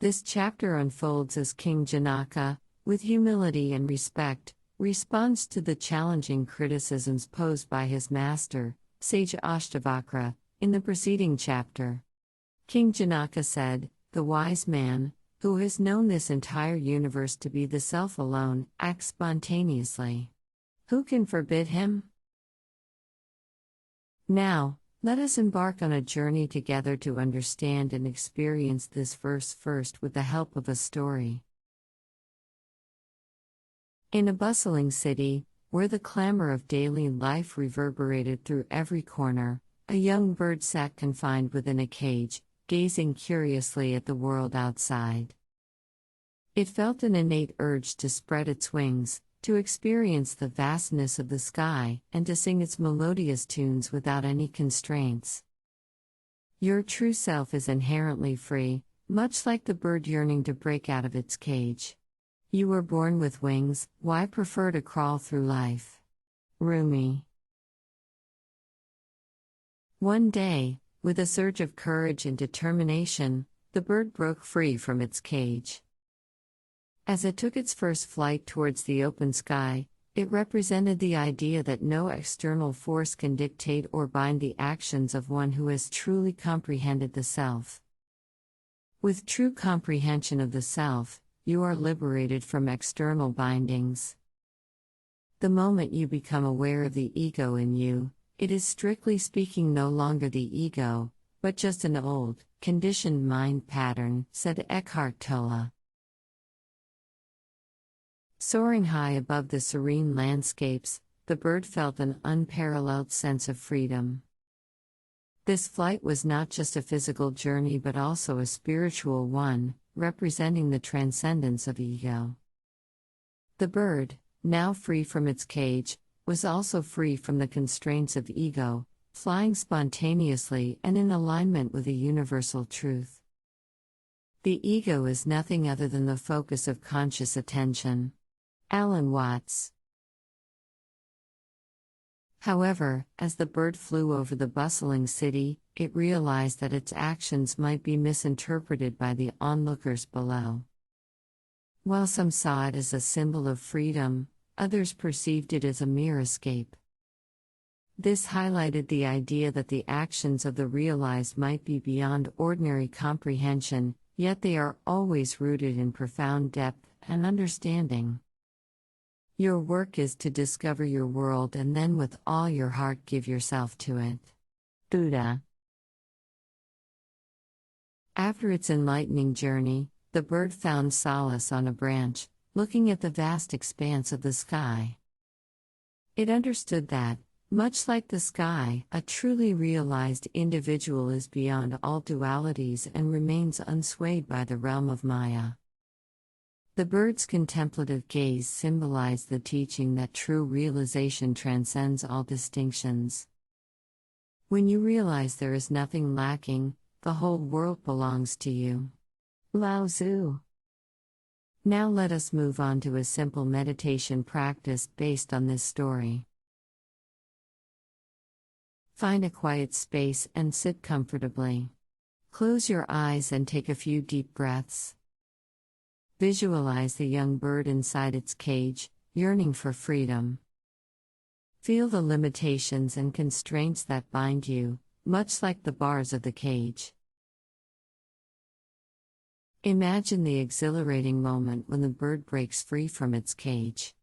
This chapter unfolds as King Janaka, with humility and respect, responds to the challenging criticisms posed by his master, sage Ashtavakra, in the preceding chapter. King Janaka said, "The wise man, who has known this entire universe to be the self alone, acts spontaneously. Who can forbid him?" Now, let us embark on a journey together to understand and experience this verse first with the help of a story. In a bustling city, where the clamor of daily life reverberated through every corner, a young bird sat confined within a cage, gazing curiously at the world outside. It felt an innate urge to spread its wings, to experience the vastness of the sky, and to sing its melodious tunes without any constraints. Your true self is inherently free, much like the bird yearning to break out of its cage. You were born with wings, why prefer to crawl through life? Rumi. One day, with a surge of courage and determination, the bird broke free from its cage. As it took its first flight towards the open sky, it represented the idea that no external force can dictate or bind the actions of one who has truly comprehended the self. With true comprehension of the self, you are liberated from external bindings. The moment you become aware of the ego in you, it is strictly speaking no longer the ego, but just an old, conditioned mind pattern, said Eckhart Tolle. Soaring high above the serene landscapes, the bird felt an unparalleled sense of freedom. This flight was not just a physical journey but also a spiritual one, representing the transcendence of ego. The bird, now free from its cage, was also free from the constraints of ego, flying spontaneously and in alignment with a universal truth. The ego is nothing other than the focus of conscious attention. Alan Watts. However, as the bird flew over the bustling city, it realized that its actions might be misinterpreted by the onlookers below. While some saw it as a symbol of freedom, others perceived it as a mere escape. This highlighted the idea that the actions of the realized might be beyond ordinary comprehension, yet they are always rooted in profound depth and understanding. Your work is to discover your world and then with all your heart give yourself to it. Buddha. After its enlightening journey, the bird found solace on a branch, looking at the vast expanse of the sky. It understood that, much like the sky, a truly realized individual is beyond all dualities and remains unswayed by the realm of Maya. The bird's contemplative gaze symbolized the teaching that true realization transcends all distinctions. When you realize there is nothing lacking, the whole world belongs to you. Lao Tzu. Now let us move on to a simple meditation practice based on this story. Find a quiet space and sit comfortably. Close your eyes and take a few deep breaths. Visualize the young bird inside its cage, yearning for freedom. Feel the limitations and constraints that bind you, much like the bars of the cage. Imagine the exhilarating moment when the bird breaks free from its cage.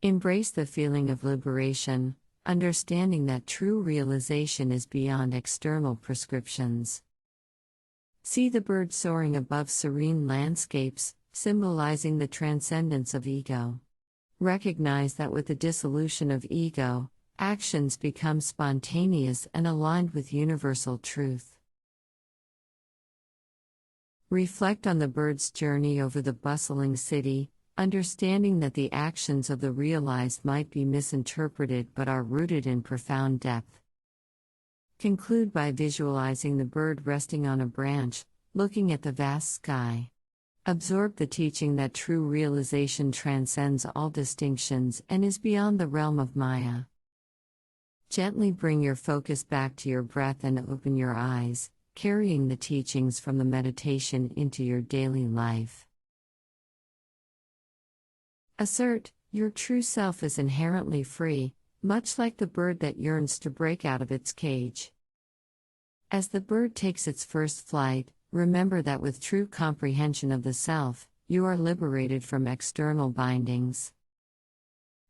Embrace the feeling of liberation, understanding that true realization is beyond external prescriptions. See the bird soaring above serene landscapes, symbolizing the transcendence of ego. Recognize that with the dissolution of ego, actions become spontaneous and aligned with universal truth. Reflect on the bird's journey over the bustling city, understanding that the actions of the realized might be misinterpreted but are rooted in profound depth. Conclude by visualizing the bird resting on a branch, looking at the vast sky. Absorb the teaching that true realization transcends all distinctions and is beyond the realm of Maya. Gently bring your focus back to your breath and open your eyes, carrying the teachings from the meditation into your daily life. Assert, your true self is inherently free, much like the bird that yearns to break out of its cage. As the bird takes its first flight, remember that with true comprehension of the self, you are liberated from external bindings.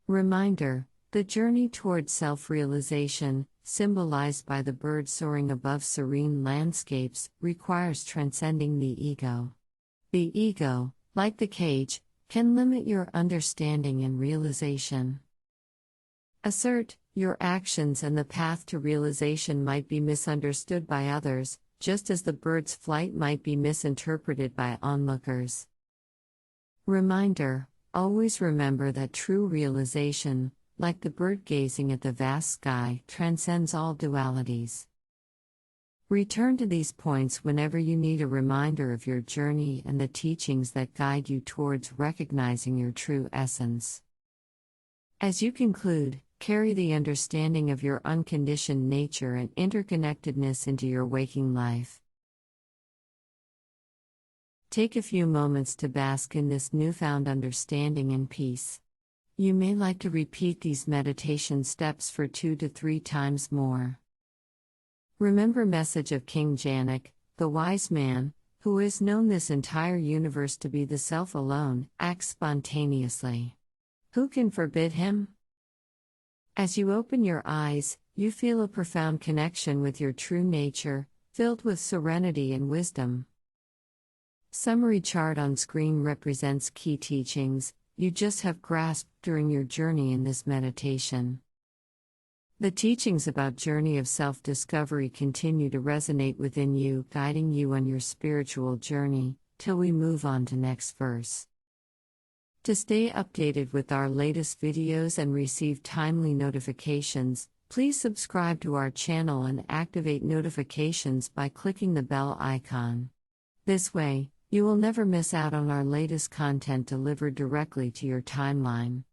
Reminder, the journey toward self-realization, symbolized by the bird soaring above serene landscapes, requires transcending the ego. The ego, like the cage, can limit your understanding and realization. Assert, your actions and the path to realization might be misunderstood by others, just as the bird's flight might be misinterpreted by onlookers. Reminder, always remember that true realization, like the bird gazing at the vast sky, transcends all dualities. Return to these points whenever you need a reminder of your journey and the teachings that guide you towards recognizing your true essence. As you conclude, carry the understanding of your unconditioned nature and interconnectedness into your waking life. Take a few moments to bask in this newfound understanding and peace. You may like to repeat these meditation steps for 2 to 3 times more. Remember message of King Janak, the wise man, who has known this entire universe to be the self alone, acts spontaneously. Who can forbid him? As you open your eyes, you feel a profound connection with your true nature, filled with serenity and wisdom. Summary chart on screen represents key teachings you just have grasped during your journey in this meditation. The teachings about journey of self-discovery continue to resonate within you, guiding you on your spiritual journey, till we move on to next verse. To stay updated with our latest videos and receive timely notifications, please subscribe to our channel and activate notifications by clicking the bell icon. This way, you will never miss out on our latest content delivered directly to your timeline.